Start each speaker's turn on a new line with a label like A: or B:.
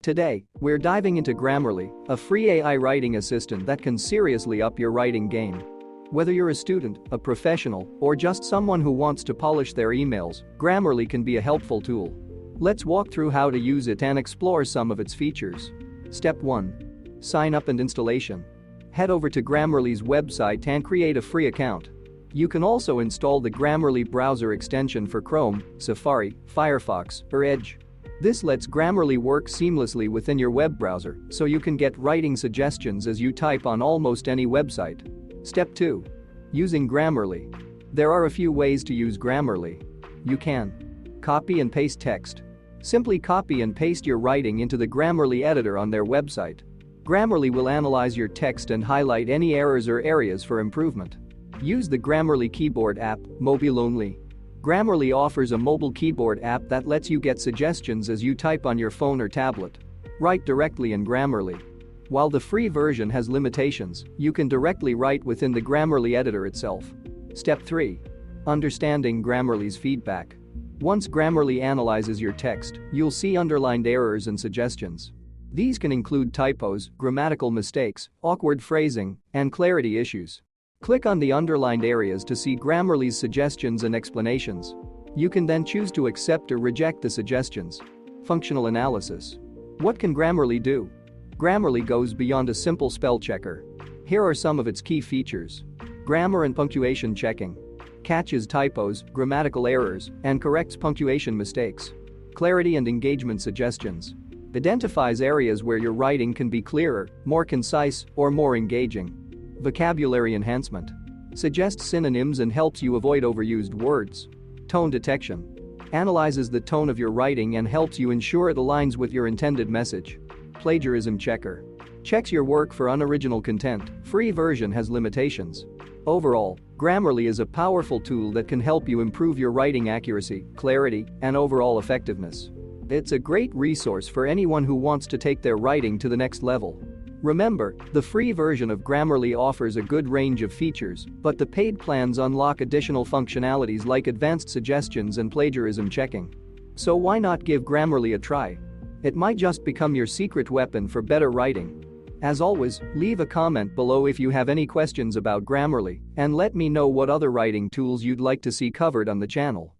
A: Today, we're diving into Grammarly, a free AI writing assistant that can seriously up your writing game. Whether you're a student, a professional, or just someone who wants to polish their emails, Grammarly can be a helpful tool. Let's walk through how to use it and explore some of its features. Step 1. Sign up and installation. Head over to Grammarly's website and create a free account. You can also install the Grammarly browser extension for Chrome, Safari, Firefox, or Edge. This lets Grammarly work seamlessly within your web browser, so you can get writing suggestions as you type on almost any website. Step 2. Using Grammarly. There are a few ways to use Grammarly. You can copy and paste text. Simply copy and paste your writing into the Grammarly editor on their website. Grammarly will analyze your text and highlight any errors or areas for improvement. Use the Grammarly keyboard app, mobile only. Grammarly offers a mobile keyboard app that lets you get suggestions as you type on your phone or tablet. Write directly in Grammarly. While the free version has limitations, you can directly write within the Grammarly editor itself. Step 3. Understanding Grammarly's feedback. Once Grammarly analyzes your text, you'll see underlined errors and suggestions. These can include typos, grammatical mistakes, awkward phrasing, and clarity issues. Click on the underlined areas to see Grammarly's suggestions and explanations. You can then choose to accept or reject the suggestions. Functional analysis. What can Grammarly do? Grammarly goes beyond a simple spell checker. Here are some of its key features. Grammar and punctuation checking. Catches typos, grammatical errors, and corrects punctuation mistakes. Clarity and engagement suggestions. Identifies areas where your writing can be clearer, more concise, or more engaging. Vocabulary enhancement. Suggests synonyms and helps you avoid overused words. Tone detection. Analyzes the tone of your writing and helps you ensure it aligns with your intended message. Plagiarism checker. Checks your work for unoriginal content. Free version has limitations. Overall, Grammarly is a powerful tool that can help you improve your writing accuracy, clarity, and overall effectiveness. It's a great resource for anyone who wants to take their writing to the next level. Remember, the free version of Grammarly offers a good range of features, but the paid plans unlock additional functionalities like advanced suggestions and plagiarism checking. So why not give Grammarly a try? It might just become your secret weapon for better writing. As always, leave a comment below if you have any questions about Grammarly, and let me know what other writing tools you'd like to see covered on the channel.